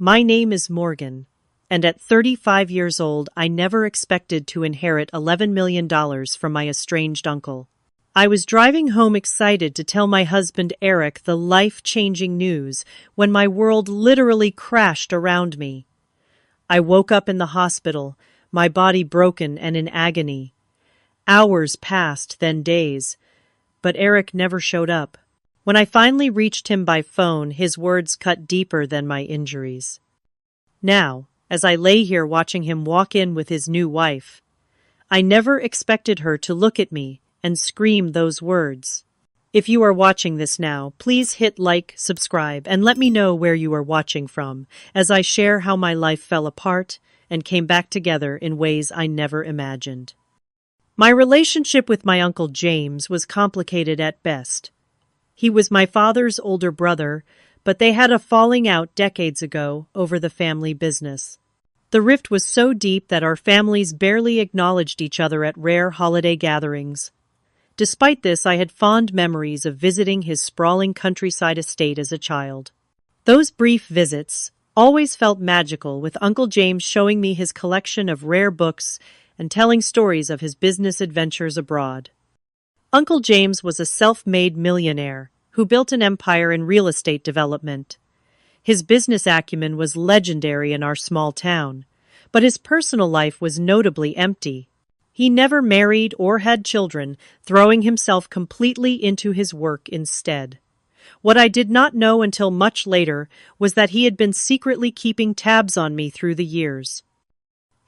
My name is Morgan, and at 35 years old, I never expected to inherit $11 million from my estranged uncle. I was driving home excited to tell my husband Eric the life-changing news when my world literally crashed around me. I woke up in the hospital, my body broken and in agony. Hours passed, then days, but Eric never showed up. When I finally reached him by phone, his words cut deeper than my injuries. Now, as I lay here watching him walk in with his new wife, I never expected her to look at me and scream those words. If you are watching this now, please hit like, subscribe, and let me know where you are watching from, as I share how my life fell apart and came back together in ways I never imagined. My relationship with my Uncle James was complicated at best. He was my father's older brother, but they had a falling out decades ago over the family business. The rift was so deep that our families barely acknowledged each other at rare holiday gatherings. Despite this, I had fond memories of visiting his sprawling countryside estate as a child. Those brief visits always felt magical, with Uncle James showing me his collection of rare books and telling stories of his business adventures abroad. Uncle James was a self-made millionaire who built an empire in real estate development. His business acumen was legendary in our small town, but his personal life was notably empty. He never married or had children, throwing himself completely into his work instead. What I did not know until much later was that he had been secretly keeping tabs on me through the years.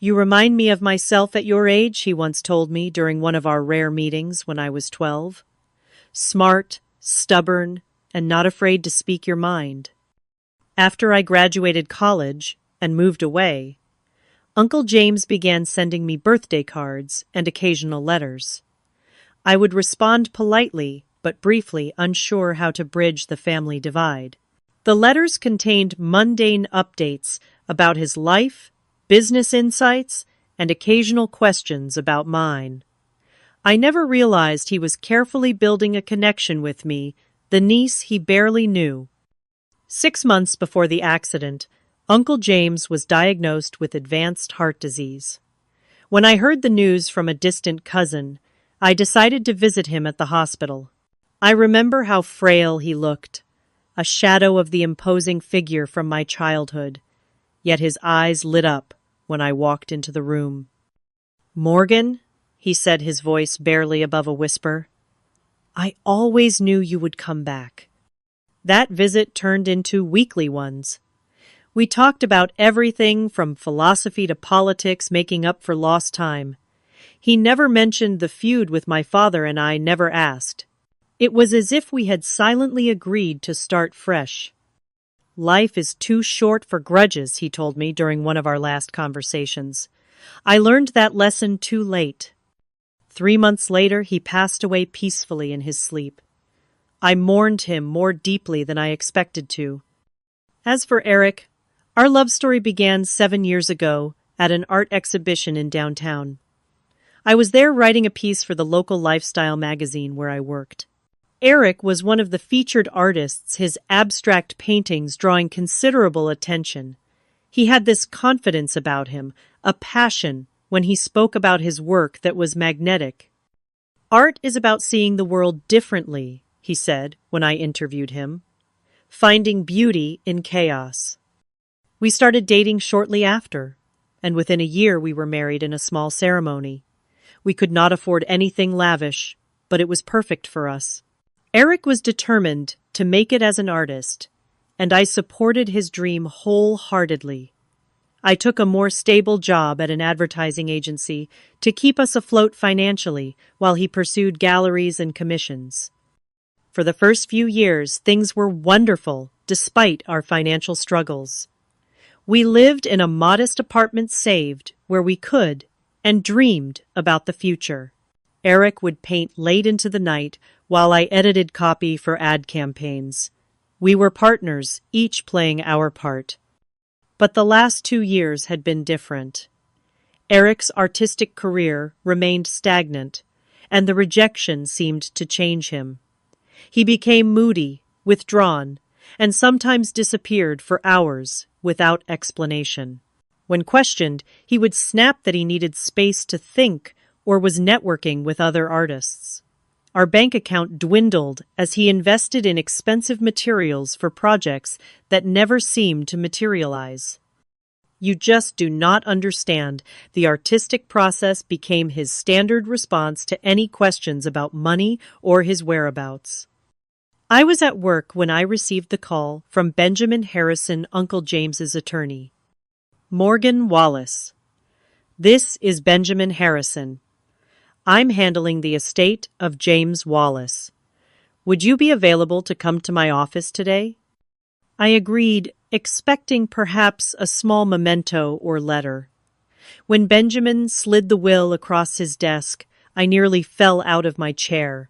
"You remind me of myself at your age," he once told me during one of our rare meetings when I was 12. "Smart, stubborn, and not afraid to speak your mind." After I graduated college and moved away, Uncle James began sending me birthday cards and occasional letters. I would respond politely, but briefly, unsure how to bridge the family divide. The letters contained mundane updates about his life, business insights, and occasional questions about mine. I never realized he was carefully building a connection with me, the niece he barely knew. 6 months before the accident, Uncle James was diagnosed with advanced heart disease. When I heard the news from a distant cousin, I decided to visit him at the hospital. I remember how frail he looked, a shadow of the imposing figure from my childhood, yet his eyes lit up when I walked into the room. "Morgan," he said, his voice barely above a whisper, "I always knew you would come back." That visit turned into weekly ones. We talked about everything from philosophy to politics, making up for lost time. He never mentioned the feud with my father, and I never asked. It was as if we had silently agreed to start fresh. "Life is too short for grudges," he told me during one of our last conversations. I learned that lesson too late. 3 months later, he passed away peacefully in his sleep. I mourned him more deeply than I expected to. As for Eric, our love story began 7 years ago at an art exhibition in downtown. I was there writing a piece for the local lifestyle magazine where I worked. Eric was one of the featured artists, his abstract paintings drawing considerable attention. He had this confidence about him, a passion, when he spoke about his work that was magnetic. "Art is about seeing the world differently," he said when I interviewed him, "finding beauty in chaos." We started dating shortly after, and within a year we were married in a small ceremony. We could not afford anything lavish, but it was perfect for us. Eric was determined to make it as an artist, and I supported his dream wholeheartedly. I took a more stable job at an advertising agency to keep us afloat financially while he pursued galleries and commissions. For the first few years, things were wonderful despite our financial struggles. We lived in a modest apartment saved where we could and dreamed about the future. Eric would paint late into the night while I edited copy for ad campaigns. We were partners, each playing our part. But the last 2 years had been different. Eric's artistic career remained stagnant, and the rejection seemed to change him. He became moody, withdrawn, and sometimes disappeared for hours without explanation. When questioned, he would snap that he needed space to think or was networking with other artists. Our bank account dwindled as he invested in expensive materials for projects that never seemed to materialize. You just do not understand. The artistic process became his standard response to any questions about money or his whereabouts. I was at work when I received the call from Benjamin Harrison, Uncle James's attorney. Morgan Wallace. This is Benjamin Harrison. I'm handling the estate of James Wallace. Would you be available to come to my office today? I agreed, expecting perhaps a small memento or letter. When Benjamin slid the will across his desk, I nearly fell out of my chair.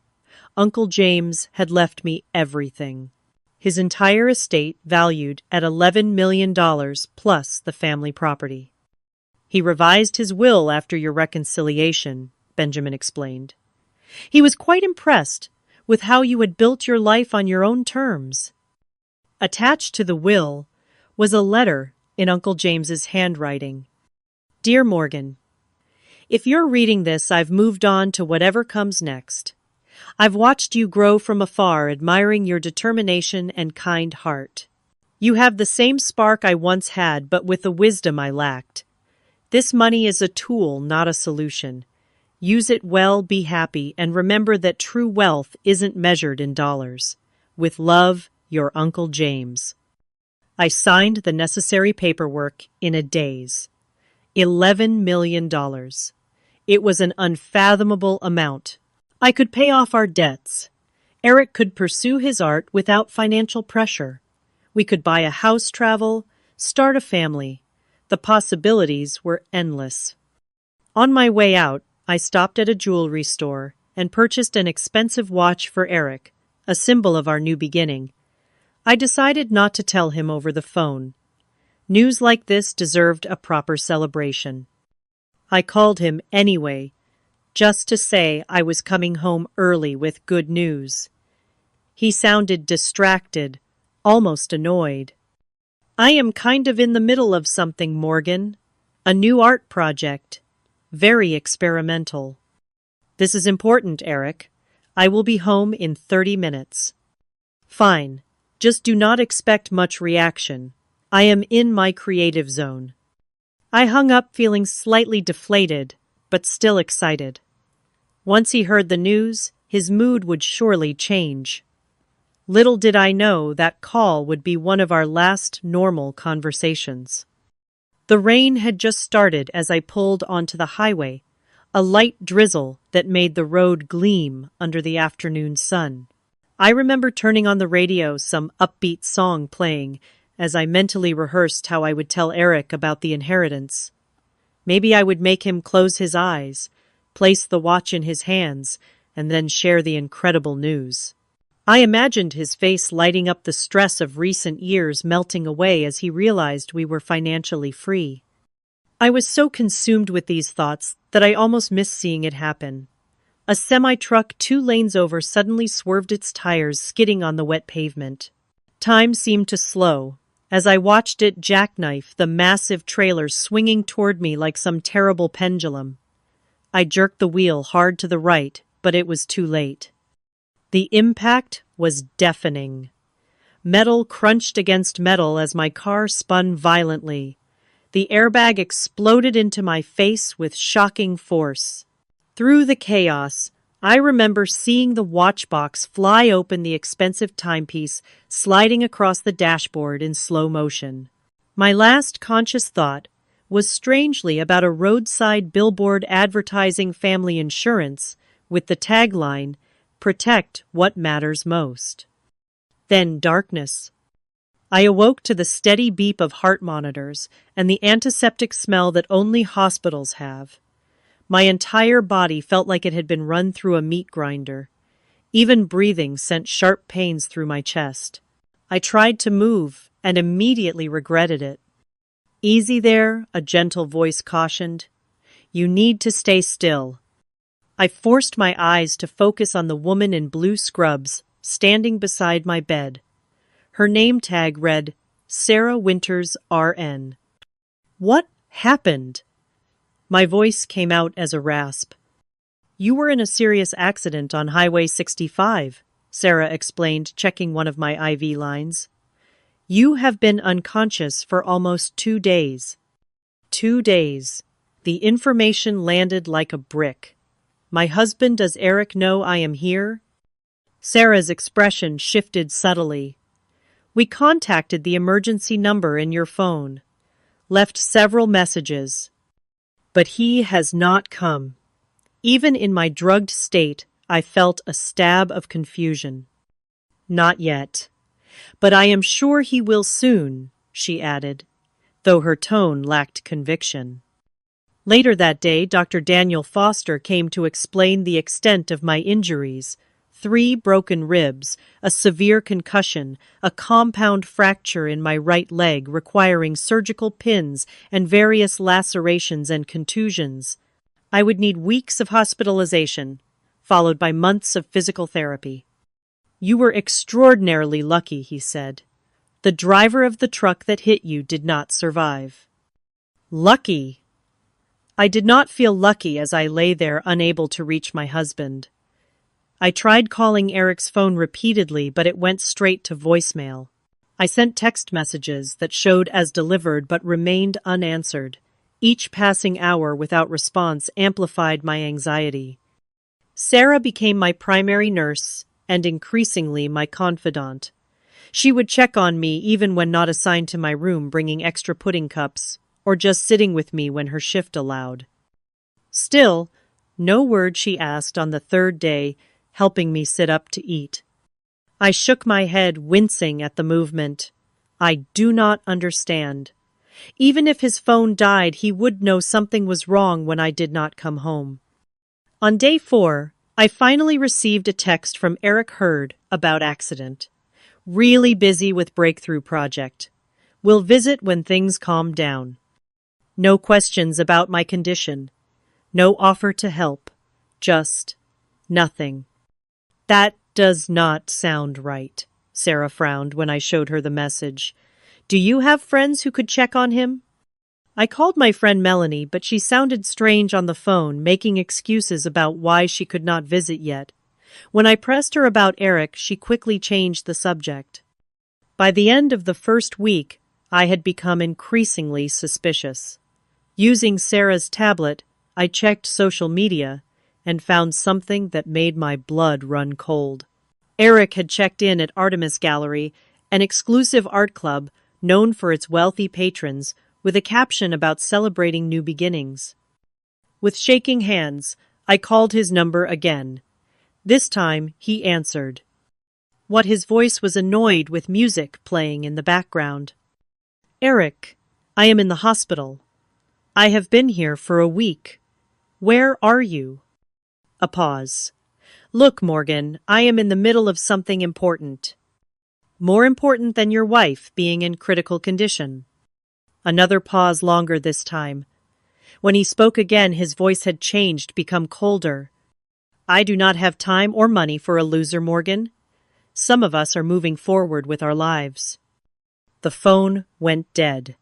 Uncle James had left me everything. His entire estate valued at $11 million plus the family property. He revised his will after your reconciliation, Benjamin explained. He was quite impressed with how you had built your life on your own terms. Attached to the will was a letter in Uncle James's handwriting. Dear Morgan, if you're reading this, I've moved on to whatever comes next. I've watched you grow from afar, admiring your determination and kind heart. You have the same spark I once had, but with the wisdom I lacked. This money is a tool, not a solution. Use it well, be happy, and remember that true wealth isn't measured in dollars. With love, your Uncle James. I signed the necessary paperwork in a daze. $11 million. It was an unfathomable amount. I could pay off our debts. Eric could pursue his art without financial pressure. We could buy a house, travel, start a family. The possibilities were endless. On my way out, I stopped at a jewelry store and purchased an expensive watch for Eric, a symbol of our new beginning. I decided not to tell him over the phone. News like this deserved a proper celebration. I called him anyway, just to say I was coming home early with good news. He sounded distracted, almost annoyed. I am kind of in the middle of something, Morgan. A new art project. Very experimental. This is important, Eric. I will be home in 30 minutes. Fine. Just do not expect much reaction. I am in my creative zone. I hung up feeling slightly deflated, but still excited. Once he heard the news, his mood would surely change. Little did I know that call would be one of our last normal conversations. The rain had just started as I pulled onto the highway, a light drizzle that made the road gleam under the afternoon sun. I remember turning on the radio, some upbeat song playing, as I mentally rehearsed how I would tell Eric about the inheritance. Maybe I would make him close his eyes, place the watch in his hands, and then share the incredible news. I imagined his face lighting up, the stress of recent years melting away as he realized we were financially free. I was so consumed with these thoughts that I almost missed seeing it happen. A semi-truck 2 lanes over suddenly swerved its tires, skidding on the wet pavement. Time seemed to slow as I watched it jackknife, the massive trailer swinging toward me like some terrible pendulum. I jerked the wheel hard to the right, but it was too late. The impact was deafening. Metal crunched against metal as my car spun violently. The airbag exploded into my face with shocking force. Through the chaos, I remember seeing the watch box fly open, the expensive timepiece sliding across the dashboard in slow motion. My last conscious thought was strangely about a roadside billboard advertising family insurance with the tagline, "Protect what matters most." Then darkness. I awoke to the steady beep of heart monitors and the antiseptic smell that only hospitals have. My entire body felt like it had been run through a meat grinder. Even breathing sent sharp pains through my chest. I tried to move and immediately regretted it. "Easy there," a gentle voice cautioned. "You need to stay still." I forced my eyes to focus on the woman in blue scrubs standing beside my bed. Her name tag read, Sarah Winters, RN. What happened? My voice came out as a rasp. You were in a serious accident on Highway 65, Sarah explained, checking one of my IV lines. You have been unconscious for almost 2 days. 2 days. The information landed like a brick. My husband, does Eric know I am here? Sarah's expression shifted subtly. We contacted the emergency number in your phone, left several messages. But he has not come. Even in my drugged state, I felt a stab of confusion. Not yet. But I am sure he will soon, she added, though her tone lacked conviction. Later that day, Dr. Daniel Foster came to explain the extent of my injuries: 3 broken ribs, a severe concussion, a compound fracture in my right leg requiring surgical pins, and various lacerations and contusions. I would need weeks of hospitalization, followed by months of physical therapy. You were extraordinarily lucky, he said. The driver of the truck that hit you did not survive. Lucky? I did not feel lucky as I lay there unable to reach my husband. I tried calling Eric's phone repeatedly, but it went straight to voicemail. I sent text messages that showed as delivered but remained unanswered. Each passing hour without response amplified my anxiety. Sarah became my primary nurse and increasingly my confidant. She would check on me even when not assigned to my room, bringing extra pudding cups, or just sitting with me when her shift allowed. Still, no word, she asked on the 3rd day, helping me sit up to eat. I shook my head, wincing at the movement. I do not understand. Even if his phone died, he would know something was wrong when I did not come home. On day 4, I finally received a text from Eric Hurd about accident. Really busy with breakthrough project. Will visit when things calm down. No questions about my condition. No offer to help. Just nothing. That does not sound right, Sarah frowned when I showed her the message. Do you have friends who could check on him? I called my friend Melanie, but she sounded strange on the phone, making excuses about why she could not visit yet. When I pressed her about Eric, she quickly changed the subject. By the end of the first week, I had become increasingly suspicious. Using Sarah's tablet, I checked social media and found something that made my blood run cold. Eric had checked in at Artemis Gallery, an exclusive art club known for its wealthy patrons, with a caption about celebrating new beginnings. With shaking hands, I called his number again. This time, he answered. His voice was annoyed with music playing in the background. Eric, I am in the hospital. I have been here for a week. Where are you? A pause. Look, Morgan, I am in the middle of something important. More important than your wife being in critical condition. Another pause, longer this time. When he spoke again, his voice had changed, become colder. I do not have time or money for a loser, Morgan. Some of us are moving forward with our lives. The phone went dead.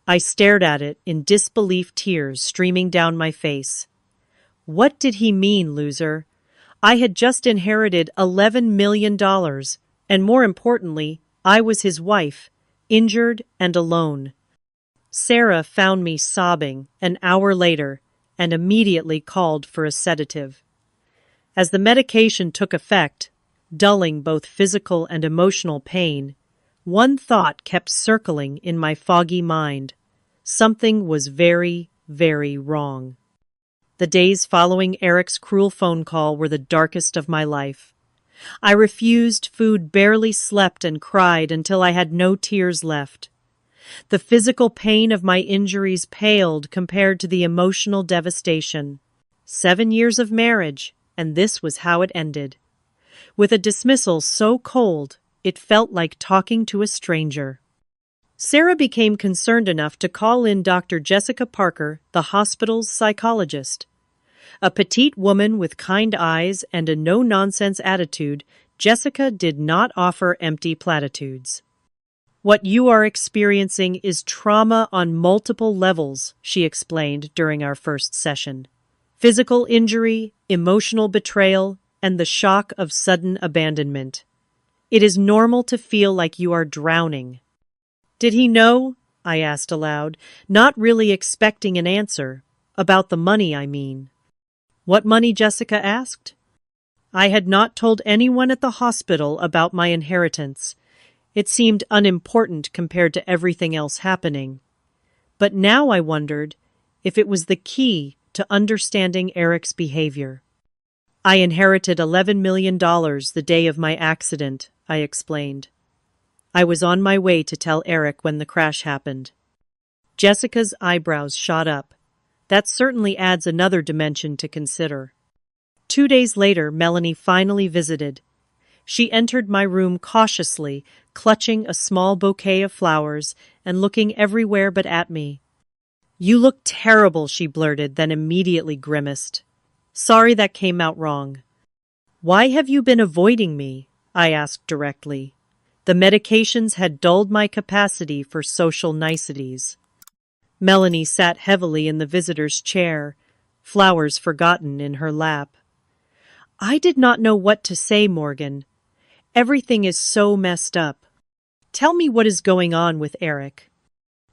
I stared at it in disbelief, tears streaming down my face. What did he mean, loser? I had just inherited $11 million, and more importantly, I was his wife, injured and alone. Sarah found me sobbing an hour later and immediately called for a sedative. As the medication took effect, dulling both physical and emotional pain, one thought kept circling in my foggy mind. Something was very, very wrong. The days following Eric's cruel phone call were the darkest of my life. I refused food, barely slept, and cried until I had no tears left. The physical pain of my injuries paled compared to the emotional devastation. 7 years of marriage, and this was how it ended. With a dismissal so cold, it felt like talking to a stranger. Sarah became concerned enough to call in Dr. Jessica Parker, the hospital's psychologist. A petite woman with kind eyes and a no-nonsense attitude, Jessica did not offer empty platitudes. What you are experiencing is trauma on multiple levels, she explained during our first session. Physical injury, emotional betrayal, and the shock of sudden abandonment. It is normal to feel like you are drowning. Did he know? I asked aloud, not really expecting an answer. About the money, I mean. What money? Jessica asked. I had not told anyone at the hospital about my inheritance. It seemed unimportant compared to everything else happening. But now I wondered if it was the key to understanding Eric's behavior. I inherited $11 million the day of my accident, I explained. I was on my way to tell Eric when the crash happened. Jessica's eyebrows shot up. That certainly adds another dimension to consider. 2 days later, Melanie finally visited. She entered my room cautiously, clutching a small bouquet of flowers and looking everywhere but at me. You look terrible, she blurted, then immediately grimaced. Sorry that came out wrong. Why have you been avoiding me? I asked directly. The medications had dulled my capacity for social niceties. Melanie sat heavily in the visitor's chair, flowers forgotten in her lap. I did not know what to say, Morgan. Everything is so messed up. Tell me what is going on with Eric.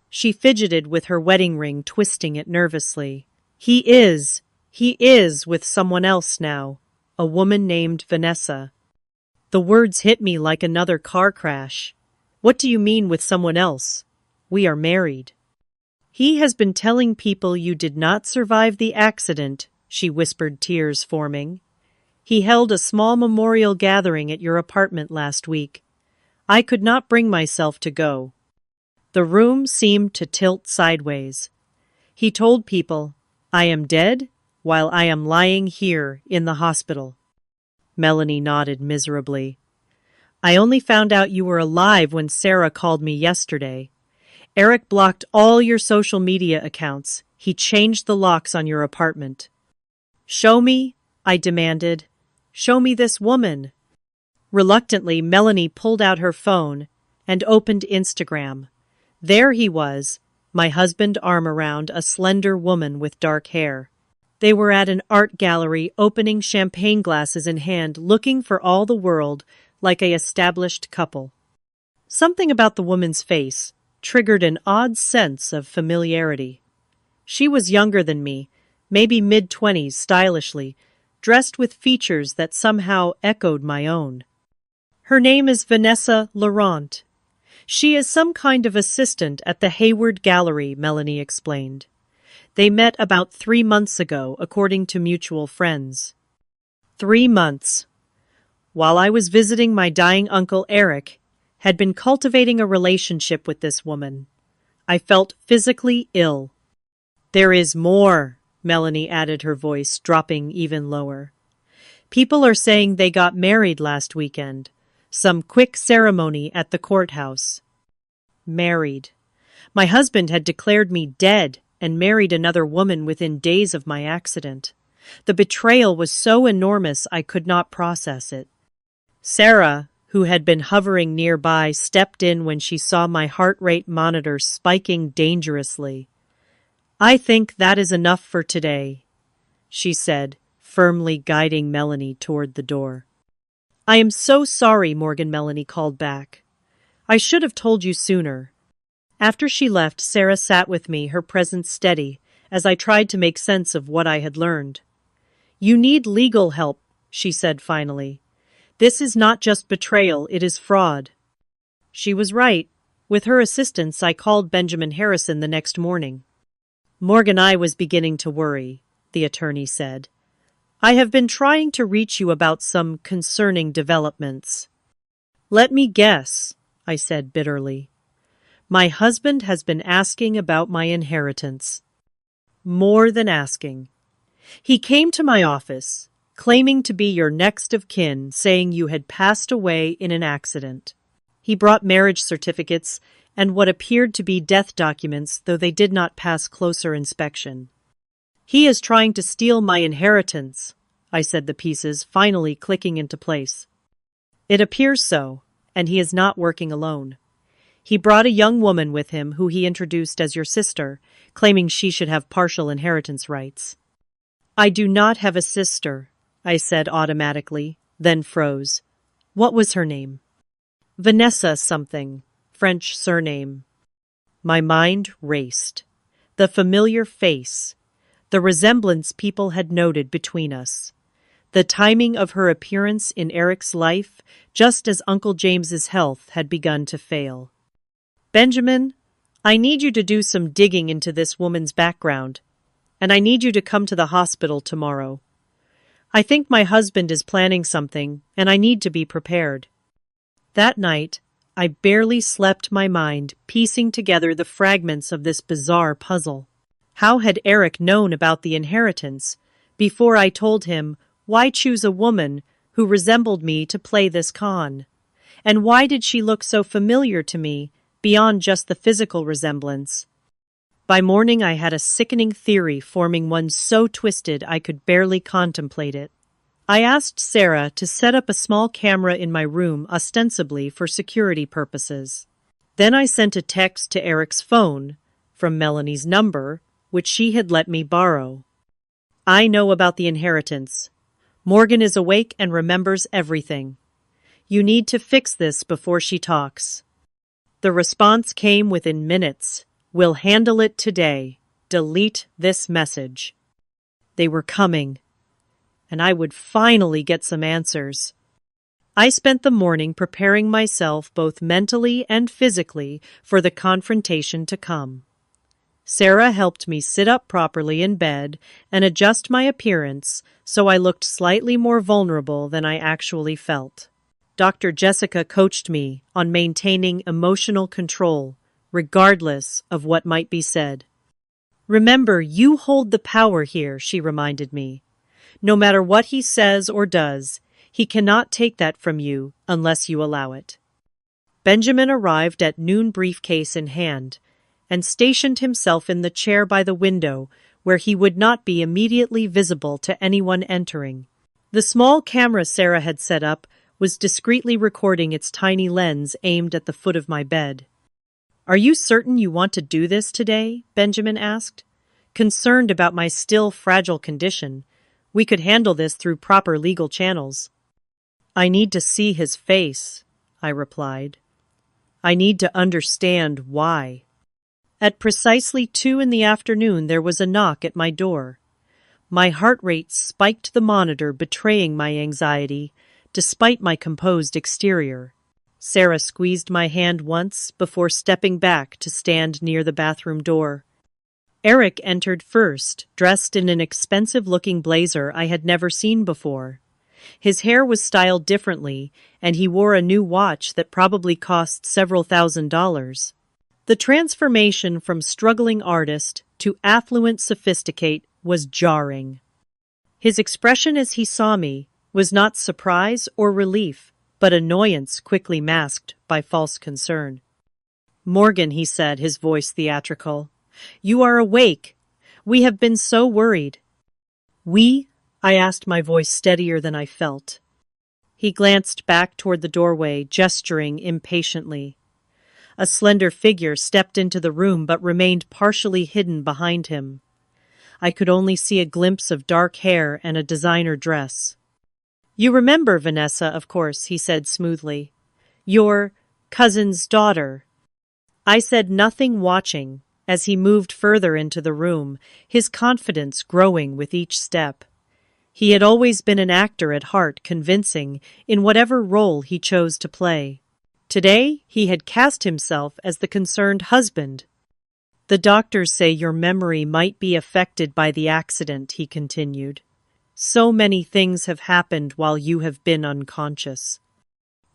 She fidgeted with her wedding ring, twisting it nervously. He is with someone else now, a woman named Vanessa. The words hit me like another car crash. What do you mean with someone else? We are married. He has been telling people you did not survive the accident, she whispered, tears forming. He held a small memorial gathering at your apartment last week. I could not bring myself to go. The room seemed to tilt sideways. He told people, I am dead while I am lying here in the hospital. Melanie nodded miserably. I only found out you were alive when Sarah called me yesterday. Eric blocked all your social media accounts. He changed the locks on your apartment. Show me, I demanded. Show me this woman. Reluctantly, Melanie pulled out her phone and opened Instagram. There he was, my husband, arm around a slender woman with dark hair. They were at an art gallery, opening champagne glasses in hand, looking for all the world like a established couple. Something about the woman's face triggered an odd sense of familiarity. She was younger than me, maybe mid-20s, stylishly, dressed with features that somehow echoed my own. Her name is Vanessa Laurent. She is some kind of assistant at the Hayward Gallery, Melanie explained. They met about 3 months ago, according to mutual friends. 3 months. While I was visiting my dying uncle Eric, had been cultivating a relationship with this woman. I felt physically ill. There is more, Melanie added, her voice dropping even lower. People are saying they got married last weekend. Some quick ceremony at the courthouse. Married. My husband had declared me dead and married another woman within days of my accident. The betrayal was so enormous I could not process it. Sarah, who had been hovering nearby, stepped in when she saw my heart rate monitor spiking dangerously. I think that is enough for today, she said, firmly guiding Melanie toward the door. I am so sorry, Morgan, Melanie called back. I should have told you sooner. After she left, Sarah sat with me, her presence steady, as I tried to make sense of what I had learned. You need legal help, she said finally. This is not just betrayal, it is fraud. She was right. With her assistance, I called Benjamin Harrison the next morning. Morgan, I was beginning to worry, the attorney said. I have been trying to reach you about some concerning developments. Let me guess, I said bitterly. My husband has been asking about my inheritance. More than asking. He came to my office, claiming to be your next of kin, saying you had passed away in an accident. He brought marriage certificates and what appeared to be death documents, though they did not pass closer inspection. He is trying to steal my inheritance, I said, the pieces finally clicking into place. It appears so, and he is not working alone. He brought a young woman with him who he introduced as your sister, claiming she should have partial inheritance rights. I do not have a sister, I said automatically, then froze. What was her name? Vanessa something, French surname. My mind raced. The familiar face, the resemblance people had noted between us. The timing of her appearance in Eric's life, just as Uncle James's health had begun to fail. Benjamin, I need you to do some digging into this woman's background, and I need you to come to the hospital tomorrow. I think my husband is planning something, and I need to be prepared. That night, I barely slept, my mind piecing together the fragments of this bizarre puzzle. How had Eric known about the inheritance before I told him why choose a woman who resembled me to play this con? And why did she look so familiar to me beyond just the physical resemblance? By morning I had a sickening theory forming one so twisted I could barely contemplate it. I asked Sarah to set up a small camera in my room ostensibly for security purposes. Then I sent a text to Eric's phone from Melanie's number, which she had let me borrow. I know about the inheritance. Morgan is awake and remembers everything. You need to fix this before she talks. The response came within minutes. We'll handle it today. Delete this message. They were coming, and I would finally get some answers. I spent the morning preparing myself both mentally and physically for the confrontation to come. Sarah helped me sit up properly in bed and adjust my appearance so I looked slightly more vulnerable than I actually felt. Dr. Jessica coached me on maintaining emotional control, regardless of what might be said. Remember, you hold the power here, she reminded me. No matter what he says or does, he cannot take that from you unless you allow it. Benjamin arrived at noon, briefcase in hand, and stationed himself in the chair by the window where he would not be immediately visible to anyone entering. The small camera Sarah had set up was discreetly recording its tiny lens aimed at the foot of my bed. Are you certain you want to do this today? Benjamin asked. Concerned about my still fragile condition, we could handle this through proper legal channels. I need to see his face, I replied. I need to understand why. At precisely 2 p.m, there was a knock at my door. My heart rate spiked, the monitor betraying my anxiety, despite my composed exterior. Sarah squeezed my hand once before stepping back to stand near the bathroom door. Eric entered first, dressed in an expensive-looking blazer I had never seen before. His hair was styled differently, and he wore a new watch that probably cost several $1,000s. The transformation from struggling artist to affluent sophisticate was jarring. His expression as he saw me was not surprise or relief, but annoyance quickly masked by false concern. Morgan, he said, his voice theatrical. You are awake. We have been so worried. We? I asked, my voice steadier than I felt. He glanced back toward the doorway, gesturing impatiently. A slender figure stepped into the room but remained partially hidden behind him. I could only see a glimpse of dark hair and a designer dress. You remember Vanessa, of course, he said smoothly. Your cousin's daughter. I said nothing, watching as he moved further into the room, his confidence growing with each step. He had always been an actor at heart, convincing in whatever role he chose to play. Today, he had cast himself as the concerned husband. The doctors say your memory might be affected by the accident, he continued. So many things have happened while you have been unconscious.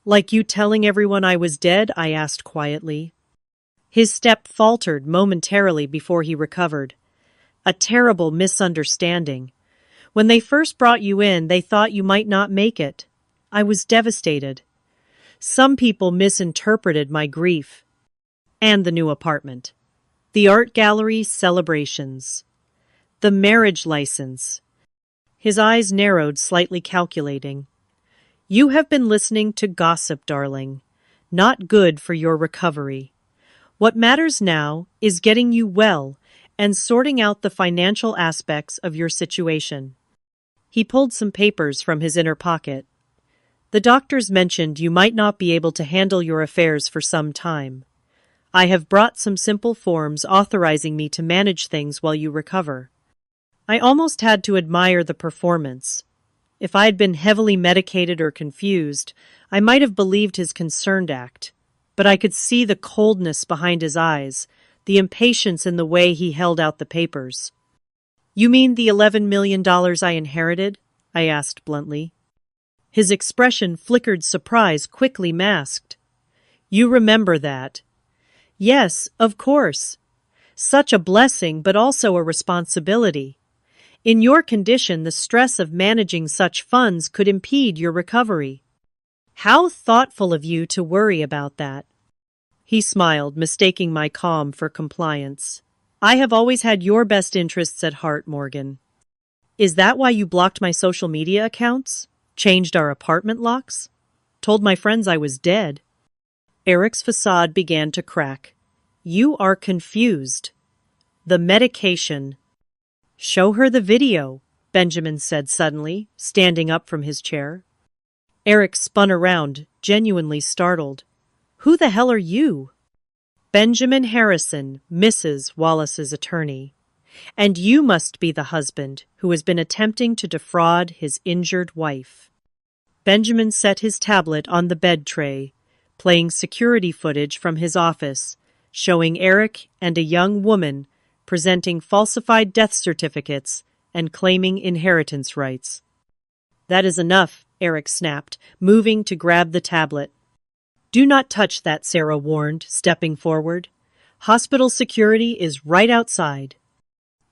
Like you telling everyone I was dead? I asked quietly. His step faltered momentarily before he recovered. A terrible misunderstanding. When they first brought you in, they thought you might not make it. I was devastated. Some people misinterpreted my grief. And the new apartment. The art gallery celebrations. The marriage license. His eyes narrowed, slightly calculating. You have been listening to gossip, darling. Not good for your recovery. What matters now is getting you well and sorting out the financial aspects of your situation. He pulled some papers from his inner pocket. The doctors mentioned you might not be able to handle your affairs for some time. I have brought some simple forms authorizing me to manage things while you recover. I almost had to admire the performance. If I had been heavily medicated or confused, I might have believed his concerned act. But I could see the coldness behind his eyes, the impatience in the way he held out the papers. You mean the $11 million I inherited? I asked bluntly. His expression flickered surprise, quickly masked. You remember that? Yes, of course. Such a blessing, but also a responsibility. In your condition, the stress of managing such funds could impede your recovery. How thoughtful of you to worry about that. He smiled, mistaking my calm for compliance. I have always had your best interests at heart, Morgan. Is that why you blocked my social media accounts? Changed our apartment locks? Told my friends I was dead? Eric's facade began to crack. You are confused. The medication. Show her the video, Benjamin said suddenly, standing up from his chair. Eric spun around, genuinely startled. Who the hell are you? Benjamin Harrison, Mrs. Wallace's attorney. And you must be the husband who has been attempting to defraud his injured wife. Benjamin set his tablet on the bed tray, playing security footage from his office, showing Eric and a young woman presenting falsified death certificates and claiming inheritance rights. That is enough, Eric snapped, moving to grab the tablet. Do not touch that, Sarah warned, stepping forward. Hospital security is right outside.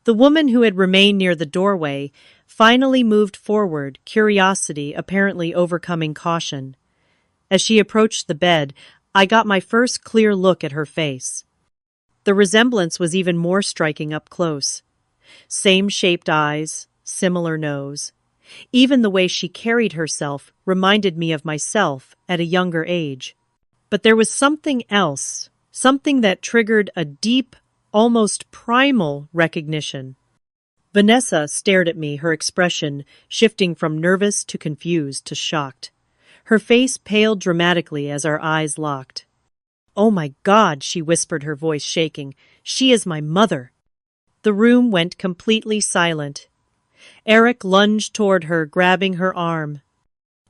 The woman who had remained near the doorway finally moved forward, curiosity apparently overcoming caution. As she approached the bed, I got my first clear look at her face. The resemblance was even more striking up close. Same shaped eyes, similar nose. Even the way she carried herself reminded me of myself at a younger age. But there was something else, something that triggered a deep, almost primal recognition. Vanessa stared at me, her expression shifting from nervous to confused to shocked. Her face paled dramatically as our eyes locked. Oh my God, she whispered, her voice shaking. She is my mother. The room went completely silent. Eric lunged toward her, grabbing her arm.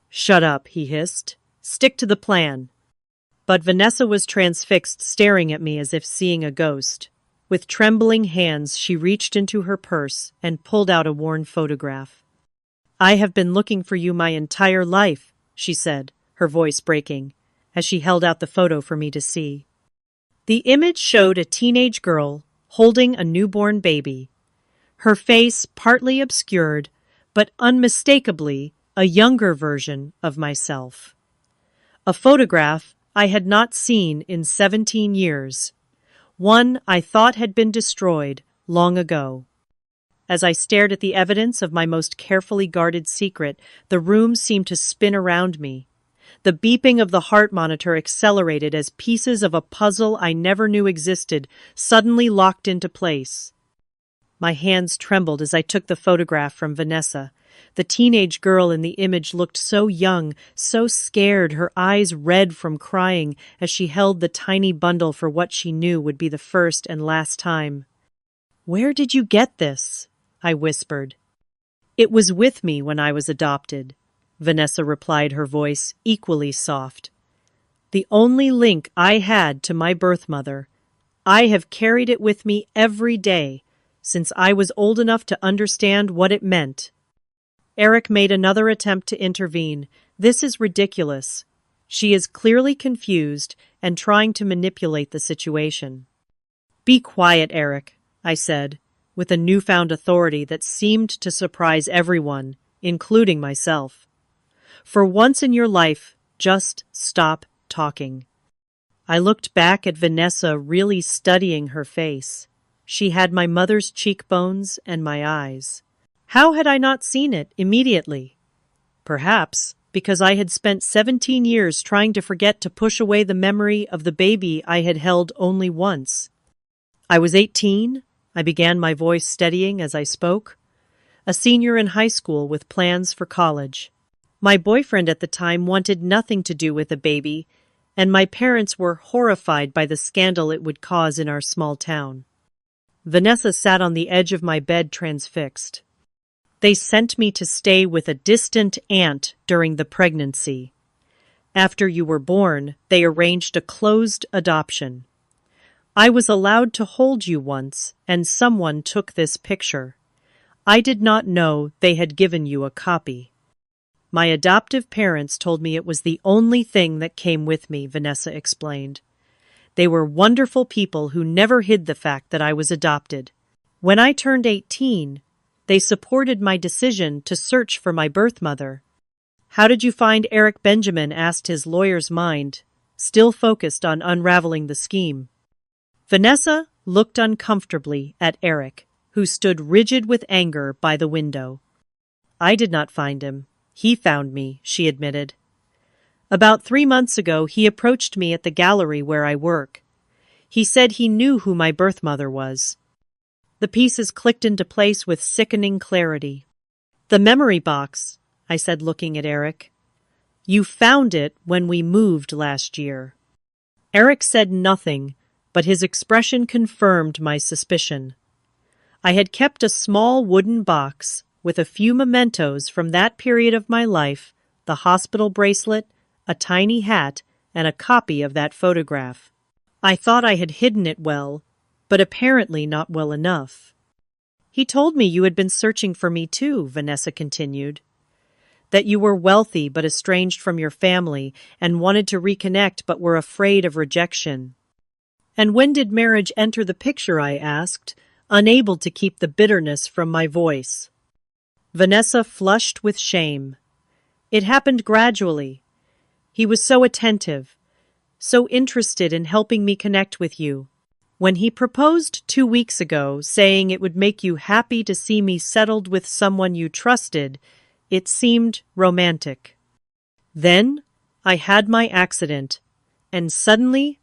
Shut up, he hissed. Stick to the plan. But Vanessa was transfixed, staring at me as if seeing a ghost. With trembling hands, she reached into her purse and pulled out a worn photograph. I have been looking for you my entire life, she said, her voice breaking, as she held out the photo for me to see. The image showed a teenage girl holding a newborn baby, her face partly obscured, but unmistakably a younger version of myself. A photograph I had not seen in 17 years, one I thought had been destroyed long ago. As I stared at the evidence of my most carefully guarded secret, the room seemed to spin around me. The beeping of the heart monitor accelerated as pieces of a puzzle I never knew existed suddenly locked into place. My hands trembled as I took the photograph from Vanessa. The teenage girl in the image looked so young, so scared, her eyes red from crying as she held the tiny bundle for what she knew would be the first and last time. Where did you get this? I whispered. It was with me when I was adopted, Vanessa replied, her voice equally soft. The only link I had to my birth mother. I have carried it with me every day since I was old enough to understand what it meant. Eric made another attempt to intervene. This is ridiculous. She is clearly confused and trying to manipulate the situation. Be quiet, Eric, I said, with a newfound authority that seemed to surprise everyone, including myself. For once in your life, just stop talking. I looked back at Vanessa, really studying her face. She had my mother's cheekbones and my eyes. How had I not seen it immediately? Perhaps because I had spent 17 years trying to forget to push away the memory of the baby I had held only once. I was 18, I began, my voice steadying as I spoke, a senior in high school with plans for college. My boyfriend at the time wanted nothing to do with a baby, and my parents were horrified by the scandal it would cause in our small town. Vanessa sat on the edge of my bed transfixed. They sent me to stay with a distant aunt during the pregnancy. After you were born, they arranged a closed adoption. I was allowed to hold you once, and someone took this picture. I did not know they had given you a copy. My adoptive parents told me it was the only thing that came with me, Vanessa explained. They were wonderful people who never hid the fact that I was adopted. When I turned 18, they supported my decision to search for my birth mother. How did you find Eric? Benjamin asked, his lawyer's mind still focused on unraveling the scheme. Vanessa looked uncomfortably at Eric, who stood rigid with anger by the window. I did not find him. He found me, she admitted. About 3 months ago, he approached me at the gallery where I work. He said he knew who my birth mother was. The pieces clicked into place with sickening clarity. The memory box, I said, looking at Eric. You found it when we moved last year. Eric said nothing, but his expression confirmed my suspicion. I had kept a small wooden box with a few mementos from that period of my life, the hospital bracelet, a tiny hat, and a copy of that photograph. I thought I had hidden it well, but apparently not well enough. He told me you had been searching for me too, Vanessa continued. That you were wealthy but estranged from your family and wanted to reconnect but were afraid of rejection. And when did marriage enter the picture? I asked, unable to keep the bitterness from my voice. Vanessa flushed with shame. It happened gradually. He was so attentive, so interested in helping me connect with you. When he proposed 2 weeks ago, saying it would make you happy to see me settled with someone you trusted, it seemed romantic. Then I had my accident, and suddenly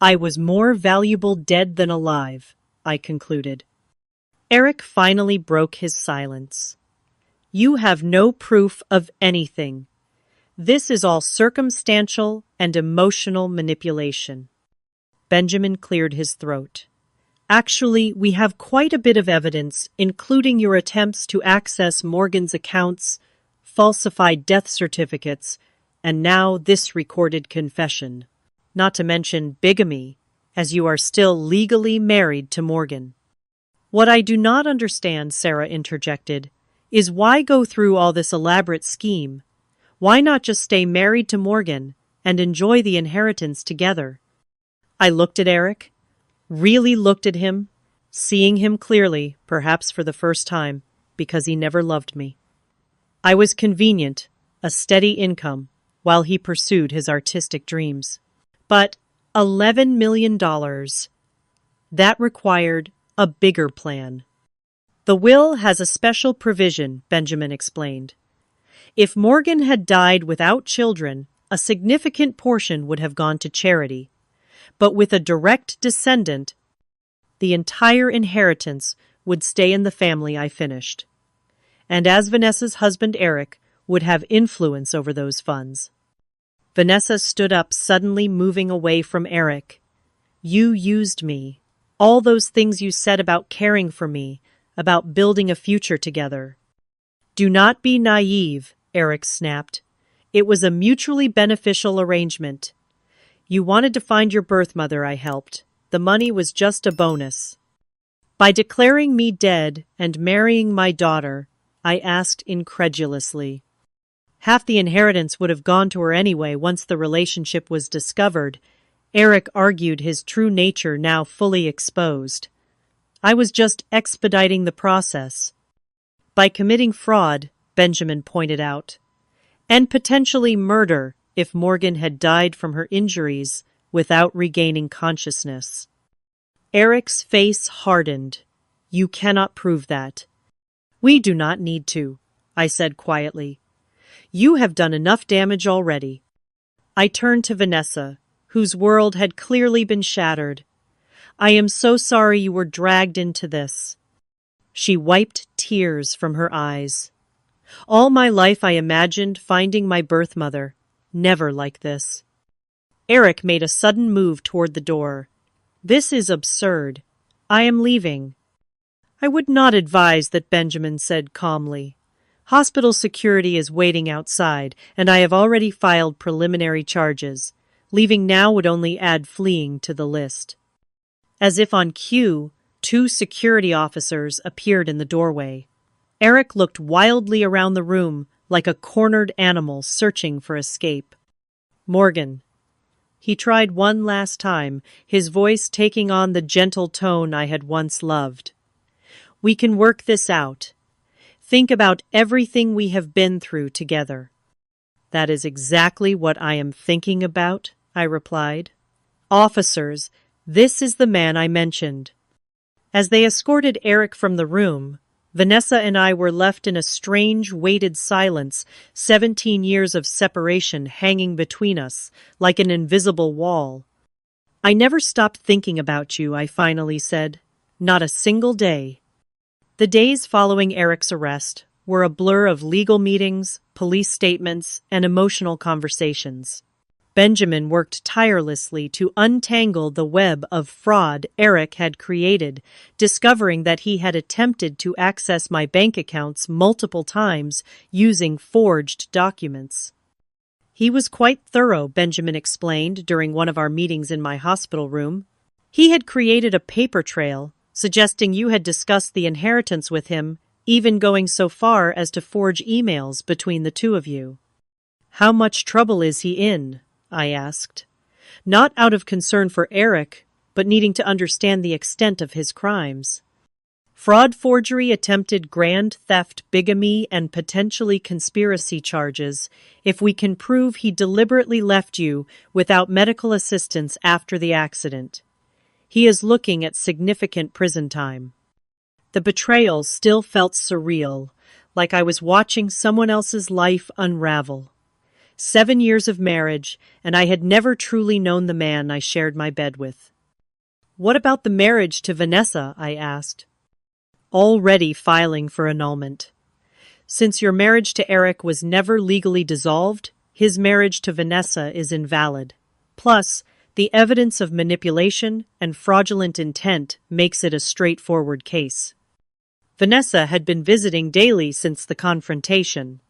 I was more valuable dead than alive, I concluded. Eric finally broke his silence. You have no proof of anything. This is all circumstantial and emotional manipulation. Benjamin cleared his throat. Actually, we have quite a bit of evidence, including your attempts to access Morgan's accounts, falsified death certificates, and now this recorded confession. Not to mention bigamy, as you are still legally married to Morgan. What I do not understand, Sarah interjected, is why go through all this elaborate scheme? Why not just stay married to Morgan and enjoy the inheritance together? I looked at Eric, really looked at him, seeing him clearly, perhaps for the first time, because he never loved me. I was convenient, a steady income, while he pursued his artistic dreams. But $11 million, that required a bigger plan. The will has a special provision, Benjamin explained. If Morgan had died without children, a significant portion would have gone to charity. But with a direct descendant, the entire inheritance would stay in the family, I finished. And as Vanessa's husband Eric would have influence over those funds. Vanessa stood up, suddenly moving away from Eric. You used me. All those things you said about caring for me, about building a future together. Do not be naive, Eric snapped. It was a mutually beneficial arrangement. You wanted to find your birth mother, I helped. The money was just a bonus. By declaring me dead and marrying my daughter, I asked incredulously. Half the inheritance would have gone to her anyway once the relationship was discovered. Eric argued, his true nature now fully exposed. I was just expediting the process. By committing fraud, Benjamin pointed out. And potentially murder if Morgan had died from her injuries without regaining consciousness. Eric's face hardened. You cannot prove that. We do not need to, I said quietly. You have done enough damage already. I turned to Vanessa, whose world had clearly been shattered. I am so sorry you were dragged into this. She wiped tears from her eyes. All my life I imagined finding my birth mother. Never like this. Eric made a sudden move toward the door. This is absurd. I am leaving. I would not advise that, Benjamin said calmly. Hospital security is waiting outside, and I have already filed preliminary charges. Leaving now would only add fleeing to the list. As if on cue, 2 security officers appeared in the doorway. Eric looked wildly around the room like a cornered animal searching for escape. Morgan. He tried one last time, his voice taking on the gentle tone I had once loved. We can work this out. Think about everything we have been through together. That is exactly what I am thinking about, I replied. Officers, this is the man I mentioned. As they escorted Eric from the room, Vanessa and I were left in a strange, weighted silence, 17 years of separation hanging between us, like an invisible wall. I never stopped thinking about you, I finally said. Not a single day. The days following Eric's arrest were a blur of legal meetings, police statements, and emotional conversations. Benjamin worked tirelessly to untangle the web of fraud Eric had created, discovering that he had attempted to access my bank accounts multiple times using forged documents. He was quite thorough, Benjamin explained during one of our meetings in my hospital room. He had created a paper trail, suggesting you had discussed the inheritance with him, even going so far as to forge emails between the two of you. How much trouble is he in? I asked. Not out of concern for Eric, but needing to understand the extent of his crimes. Fraud, forgery, attempted grand theft, bigamy, and potentially conspiracy charges, if we can prove he deliberately left you without medical assistance after the accident. He is looking at significant prison time. The betrayal still felt surreal, like I was watching someone else's life unravel. 7 years of marriage, and I had never truly known the man I shared my bed with. What about the marriage to Vanessa? I asked. Already filing for annulment. Since your marriage to Eric was never legally dissolved, his marriage to Vanessa is invalid. Plus, the evidence of manipulation and fraudulent intent makes it a straightforward case. Vanessa had been visiting daily since the confrontation.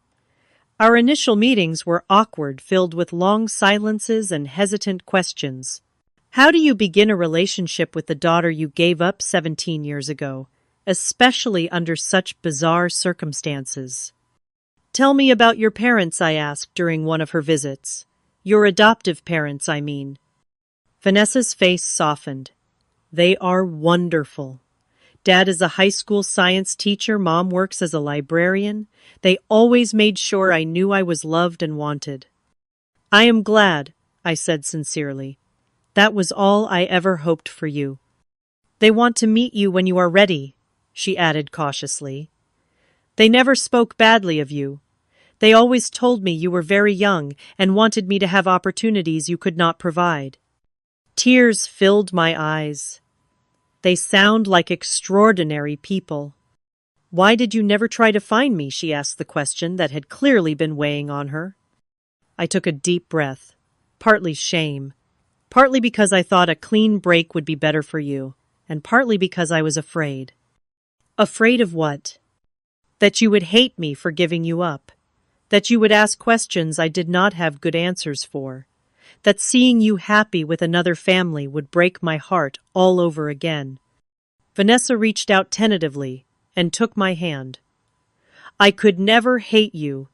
Our initial meetings were awkward, filled with long silences and hesitant questions. How do you begin a relationship with the daughter you gave up 17 years ago, especially under such bizarre circumstances? Tell me about your parents, I asked during one of her visits. Your adoptive parents, I mean. Vanessa's face softened. They are wonderful. Dad is a high school science teacher, Mom works as a librarian. They always made sure I knew I was loved and wanted. I am glad, I said sincerely. That was all I ever hoped for you. They want to meet you when you are ready, she added cautiously. They never spoke badly of you. They always told me you were very young and wanted me to have opportunities you could not provide. Tears filled my eyes. They sound like extraordinary people. Why did you never try to find me? She asked the question that had clearly been weighing on her. I took a deep breath, partly shame, partly because I thought a clean break would be better for you, and partly because I was afraid. Afraid of what? That you would hate me for giving you up. That you would ask questions I did not have good answers for. That seeing you happy with another family would break my heart all over again. Vanessa reached out tentatively and took my hand. I could never hate you.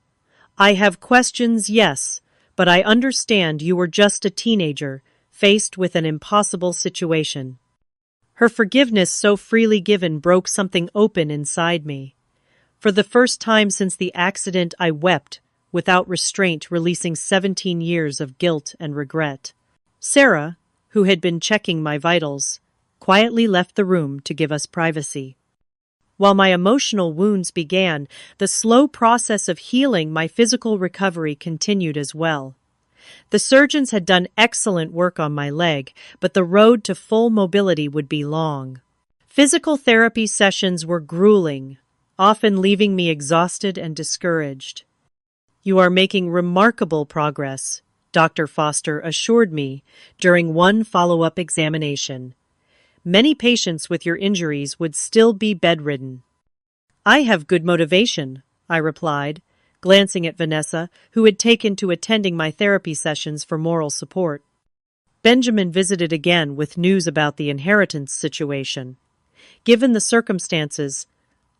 I have questions, yes, but I understand you were just a teenager, faced with an impossible situation. Her forgiveness so freely given broke something open inside me. For the first time since the accident, I wept, without restraint, releasing 17 years of guilt and regret. Sarah, who had been checking my vitals, quietly left the room to give us privacy. While my emotional wounds began, the slow process of healing my physical recovery continued as well. The surgeons had done excellent work on my leg, but the road to full mobility would be long. Physical therapy sessions were grueling, often leaving me exhausted and discouraged. "You are making remarkable progress," Dr. Foster assured me during one follow-up examination. "Many patients with your injuries would still be bedridden." "I have good motivation," I replied, glancing at Vanessa, who had taken to attending my therapy sessions for moral support. Benjamin visited again with news about the inheritance situation. "Given the circumstances,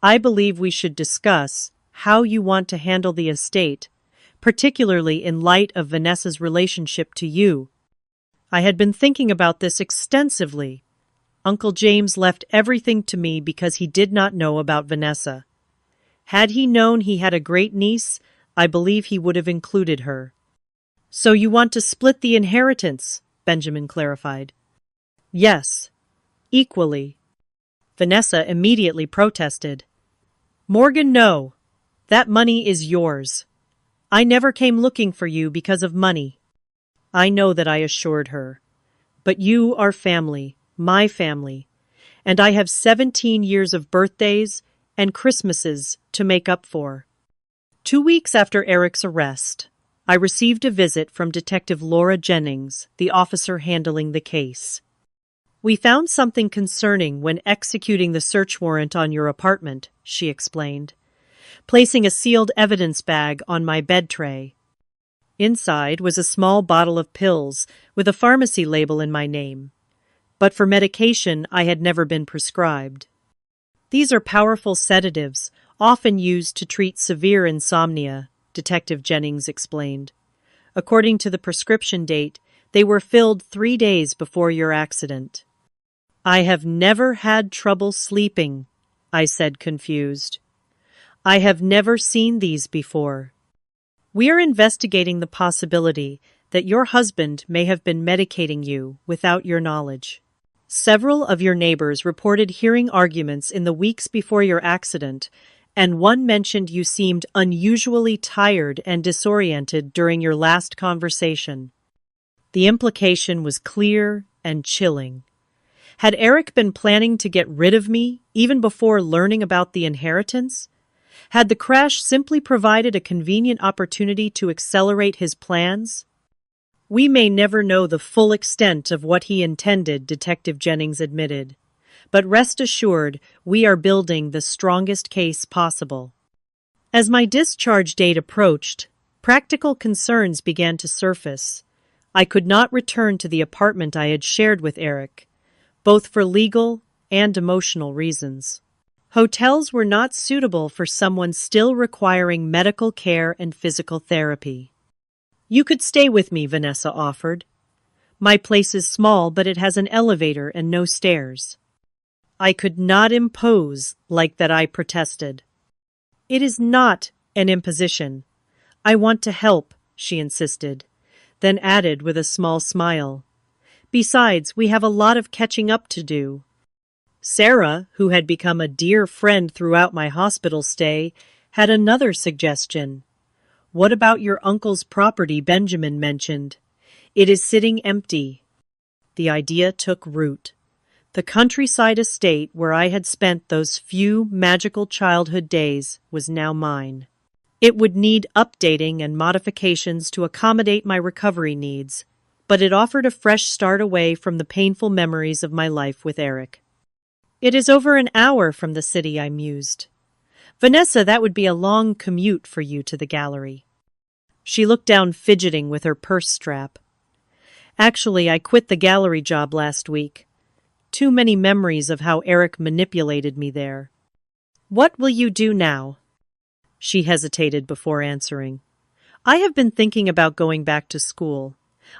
I believe we should discuss how you want to handle the estate, particularly in light of Vanessa's relationship to you." I had been thinking about this extensively. Uncle James left everything to me because he did not know about Vanessa. Had he known he had a great niece, I believe he would have included her. "So you want to split the inheritance," Benjamin clarified. "Yes, equally." Vanessa immediately protested. "Morgan, no. That money is yours. I never came looking for you because of money." "I know that," I assured her. "But you are family, my family, and I have 17 years of birthdays and Christmases to make up for." 2 weeks after Eric's arrest, I received a visit from Detective Laura Jennings, the officer handling the case. "We found something concerning when executing the search warrant on your apartment," she explained, placing a sealed evidence bag on my bed tray. Inside was a small bottle of pills with a pharmacy label in my name, but for medication I had never been prescribed. "These are powerful sedatives, often used to treat severe insomnia," Detective Jennings explained. "According to the prescription date, they were filled 3 days before your accident." "I have never had trouble sleeping," I said, confused. "I have never seen these before." "We are investigating the possibility that your husband may have been medicating you without your knowledge. Several of your neighbors reported hearing arguments in the weeks before your accident, and one mentioned you seemed unusually tired and disoriented during your last conversation." The implication was clear and chilling. Had Eric been planning to get rid of me even before learning about the inheritance? Had the crash simply provided a convenient opportunity to accelerate his plans? "We may never know the full extent of what he intended," Detective Jennings admitted. "But rest assured, we are building the strongest case possible." As my discharge date approached, practical concerns began to surface. I could not return to the apartment I had shared with Eric, both for legal and emotional reasons. Hotels were not suitable for someone still requiring medical care and physical therapy. "You could stay with me," Vanessa offered. "My place is small, but it has an elevator and no stairs." I could not impose like that, I protested. "It is not an imposition. I want to help," she insisted, then added with a small smile. "Besides, we have a lot of catching up to do." Sarah, who had become a dear friend throughout my hospital stay, had another suggestion. "What about your uncle's property Benjamin mentioned? It is sitting empty." The idea took root. The countryside estate where I had spent those few magical childhood days was now mine. It would need updating and modifications to accommodate my recovery needs, but it offered a fresh start away from the painful memories of my life with Eric. "It is over an hour from the city," I mused. "Vanessa, that would be a long commute for you to the gallery." She looked down, fidgeting with her purse strap. "Actually, I quit the gallery job last week. Too many memories of how Eric manipulated me there." "What will you do now?" She hesitated before answering. "I have been thinking about going back to school.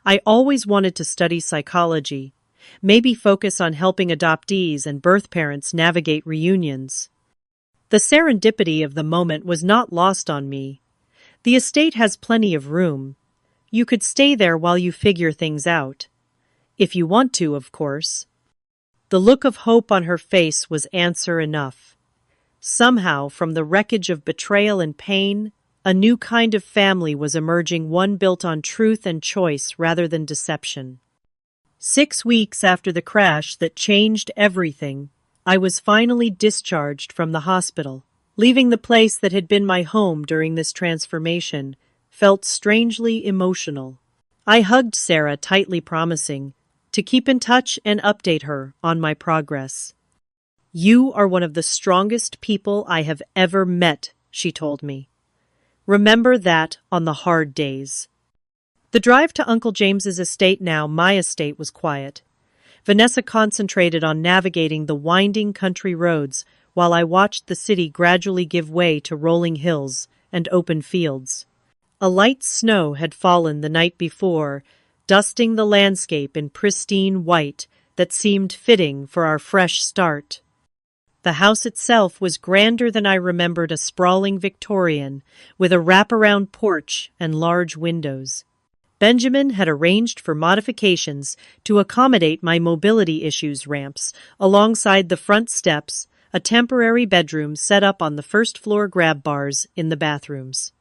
I always wanted to study psychology, maybe focus on helping adoptees and birth parents navigate reunions." The serendipity of the moment was not lost on me. "The estate has plenty of room. You could stay there while you figure things out. If you want to, of course." The look of hope on her face was answer enough. Somehow, from the wreckage of betrayal and pain, a new kind of family was emerging, one built on truth and choice rather than deception. 6 weeks after the crash that changed everything, I was finally discharged from the hospital. Leaving the place that had been my home during this transformation felt strangely emotional. I hugged Sarah tightly, promising to keep in touch and update her on my progress. "You are one of the strongest people I have ever met," she told me. "Remember that on the hard days." The drive to Uncle James's estate, now my estate, was quiet. Vanessa concentrated on navigating the winding country roads while I watched the city gradually give way to rolling hills and open fields. A light snow had fallen the night before, dusting the landscape in pristine white that seemed fitting for our fresh start. The house itself was grander than I remembered, a sprawling Victorian with a wraparound porch and large windows. Benjamin had arranged for modifications to accommodate my mobility issues: ramps alongside the front steps, a temporary bedroom set up on the first floor, grab bars in the bathrooms.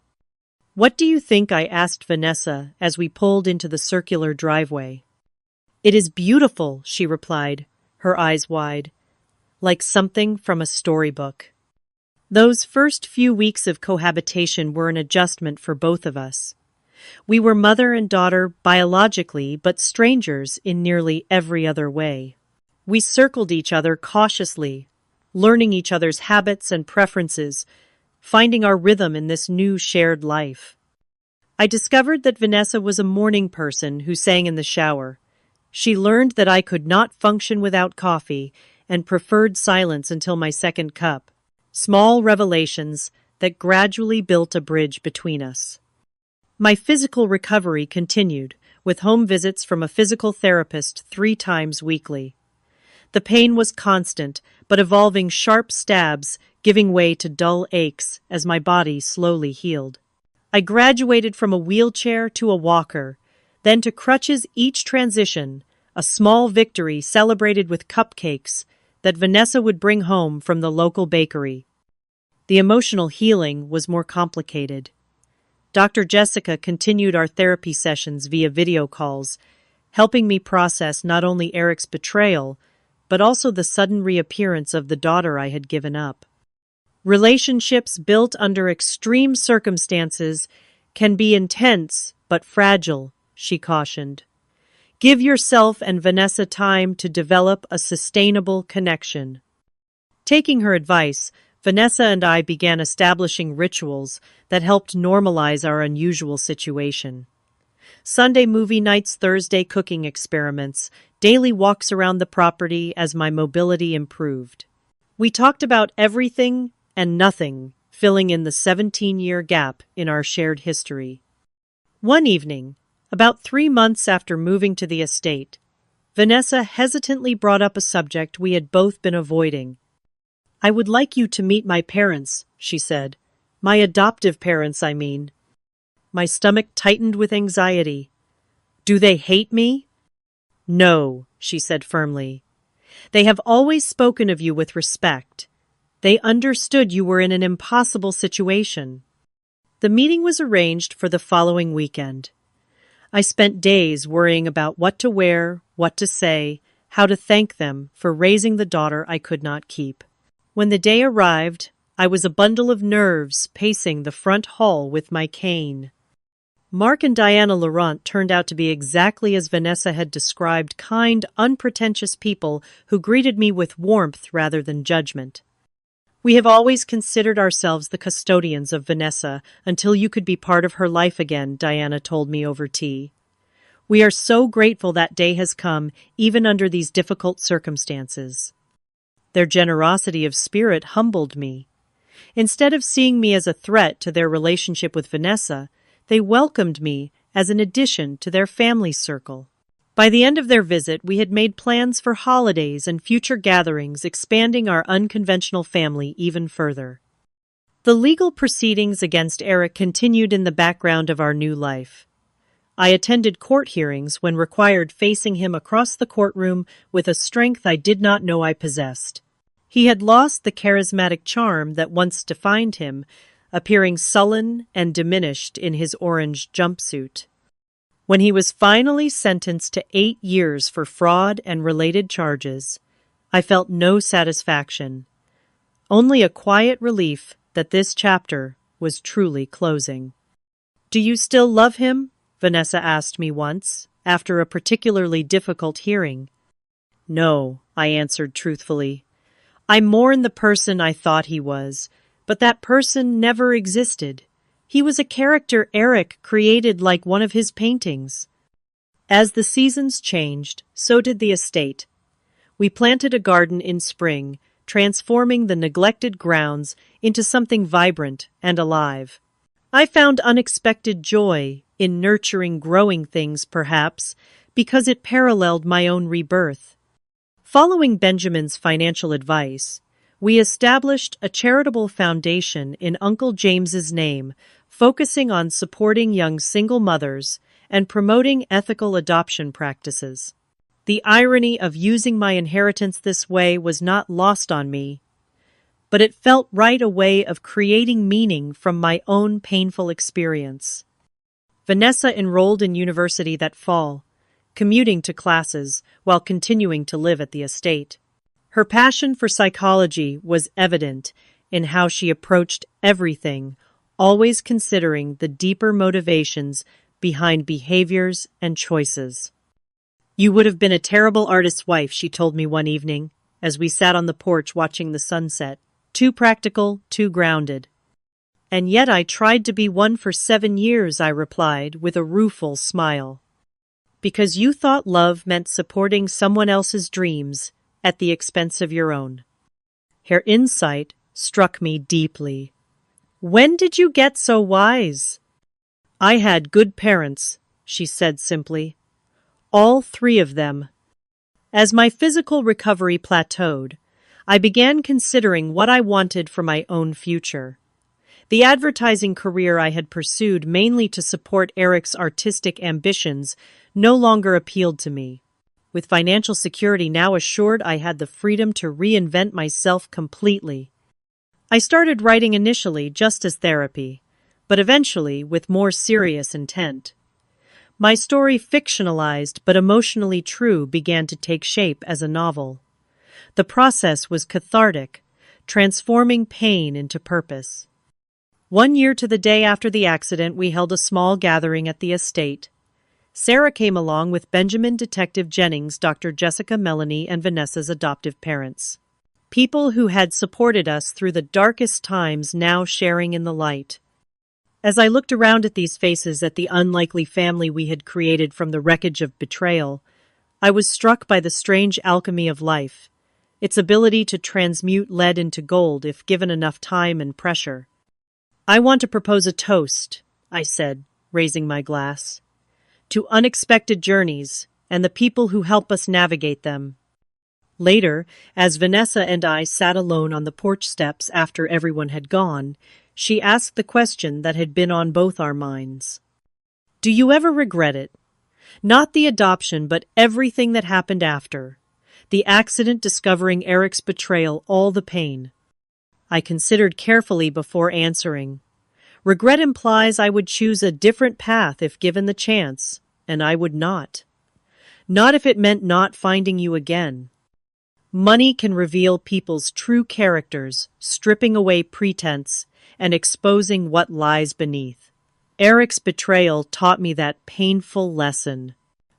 "What do you think?" I asked Vanessa as we pulled into the circular driveway. "It is beautiful," she replied, her eyes wide, like something from a storybook. Those first few weeks of cohabitation were an adjustment for both of us. We were mother and daughter biologically, but strangers in nearly every other way. We circled each other cautiously, learning each other's habits and preferences, finding our rhythm in this new shared life. I discovered that Vanessa was a morning person who sang in the shower. She learned that I could not function without coffee and preferred silence until my second cup. Small revelations that gradually built a bridge between us. My physical recovery continued, with home visits from a physical therapist 3 times weekly. The pain was constant, but evolving, sharp stabs giving way to dull aches as my body slowly healed. I graduated from a wheelchair to a walker, then to crutches, each transition a small victory celebrated with cupcakes that Vanessa would bring home from the local bakery. The emotional healing was more complicated. Dr. Jessica continued our therapy sessions via video calls, helping me process not only Eric's betrayal, but also the sudden reappearance of the daughter I had given up. Relationships built under extreme circumstances can be intense but fragile, she cautioned. Give yourself and Vanessa time to develop a sustainable connection. Taking her advice, Vanessa and I began establishing rituals that helped normalize our unusual situation. Sunday movie nights, Thursday cooking experiments, daily walks around the property as my mobility improved. We talked about everything and nothing, filling in the 17-year gap in our shared history. One evening, about 3 months after moving to the estate, Vanessa hesitantly brought up a subject we had both been avoiding. "I would like you to meet my parents," she said. "My adoptive parents, I mean." My stomach tightened with anxiety. "Do they hate me?" "No," she said firmly. "They have always spoken of you with respect. They understood you were in an impossible situation." The meeting was arranged for the following weekend. I spent days worrying about what to wear, what to say, how to thank them for raising the daughter I could not keep. When the day arrived, I was a bundle of nerves pacing the front hall with my cane. Mark and Diana Laurent turned out to be exactly as Vanessa had described: kind, unpretentious people who greeted me with warmth rather than judgment. "We have always considered ourselves the custodians of Vanessa until you could be part of her life again," Diana told me over tea. "We are so grateful that day has come, even under these difficult circumstances." Their generosity of spirit humbled me. Instead of seeing me as a threat to their relationship with Vanessa, they welcomed me as an addition to their family circle. By the end of their visit, we had made plans for holidays and future gatherings, expanding our unconventional family even further. The legal proceedings against Eric continued in the background of our new life. I attended court hearings when required, facing him across the courtroom with a strength I did not know I possessed. He had lost the charismatic charm that once defined him, appearing sullen and diminished in his orange jumpsuit. When he was finally sentenced to 8 years for fraud and related charges, I felt no satisfaction, only a quiet relief that this chapter was truly closing. "Do you still love him?" Vanessa asked me once, after a particularly difficult hearing. "No," I answered truthfully. "I mourn the person I thought he was, but that person never existed. He was a character Eric created like one of his paintings." As the seasons changed, so did the estate. We planted a garden in spring, transforming the neglected grounds into something vibrant and alive. I found unexpected joy in nurturing growing things, perhaps, because it paralleled my own rebirth. Following Benjamin's financial advice, we established a charitable foundation in Uncle James's name, focusing on supporting young single mothers and promoting ethical adoption practices. The irony of using my inheritance this way was not lost on me, but it felt right, a way of creating meaning from my own painful experience. Vanessa enrolled in university that fall, commuting to classes while continuing to live at the estate. Her passion for psychology was evident in how she approached everything, always considering the deeper motivations behind behaviors and choices. "You would have been a terrible artist's wife," she told me one evening, as we sat on the porch watching the sunset. "Too practical, too grounded." "And yet I tried to be one for 7 years," I replied with a rueful smile. "Because you thought love meant supporting someone else's dreams at the expense of your own." Her insight struck me deeply. "When did you get so wise?" "I had good parents," she said simply. "All 3 of them." As my physical recovery plateaued, I began considering what I wanted for my own future. The advertising career I had pursued mainly to support Eric's artistic ambitions no longer appealed to me. With financial security now assured, I had the freedom to reinvent myself completely. I started writing initially just as therapy, but eventually with more serious intent. My story, fictionalized but emotionally true, began to take shape as a novel. The process was cathartic, transforming pain into purpose. 1 year to the day after the accident, we held a small gathering at the estate. Sarah came along with Benjamin, Detective Jennings, Dr. Jessica, Melanie, and Vanessa's adoptive parents. People who had supported us through the darkest times, now sharing in the light. As I looked around at these faces, at the unlikely family we had created from the wreckage of Betrayal, I was struck by the strange alchemy of life, its ability to transmute lead into gold if given enough time and pressure. "I want to propose a toast," I said, raising my glass, "to unexpected journeys and the people who help us navigate them." Later, as Vanessa and I sat alone on the porch steps after everyone had gone, she asked the question that had been on both our minds. "Do you ever regret it? Not the adoption, but everything that happened after. The accident, discovering Eric's betrayal, all the pain." I considered carefully before answering. Regret implies I would choose a different path if given the chance, and I would not. Not if it meant not finding you again. Money can reveal people's true characters, stripping away pretense and exposing what lies beneath. Eric's betrayal taught me that painful lesson,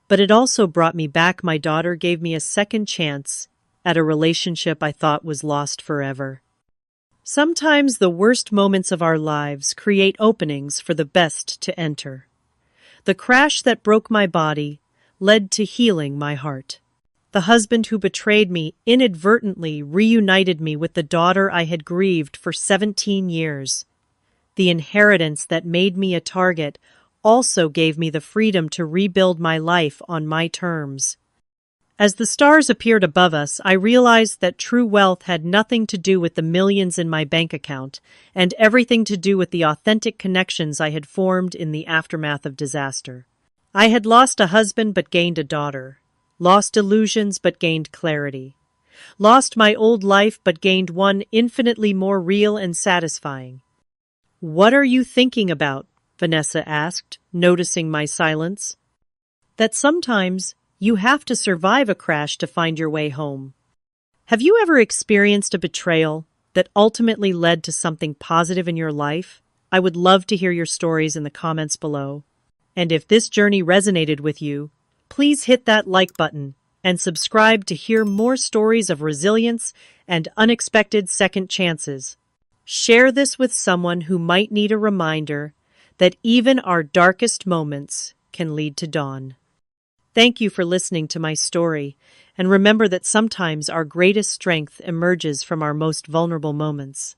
but it also brought me back. My daughter gave me a second chance at a relationship I thought was lost forever. Sometimes the worst moments of our lives create openings for the best to enter. The crash that broke my body led to healing my heart. The husband who betrayed me inadvertently reunited me with the daughter I had grieved for 17 years. The inheritance that made me a target also gave me the freedom to rebuild my life on my terms. As the stars appeared above us, I realized that true wealth had nothing to do with the millions in my bank account, and everything to do with the authentic connections I had formed in the aftermath of disaster. I had lost a husband but gained a daughter, lost illusions but gained clarity. Lost my old life but gained one infinitely more real and satisfying. What are you thinking about? Vanessa asked, noticing my silence. That sometimes you have to survive a crash to find your way home. Have you ever experienced a betrayal that ultimately led to something positive in your life? I would love to hear your stories in the comments below. And if this journey resonated with you, please hit that like button and subscribe to hear more stories of resilience and unexpected second chances. Share this with someone who might need a reminder that even our darkest moments can lead to dawn. Thank you for listening to my story, and remember that sometimes our greatest strength emerges from our most vulnerable moments.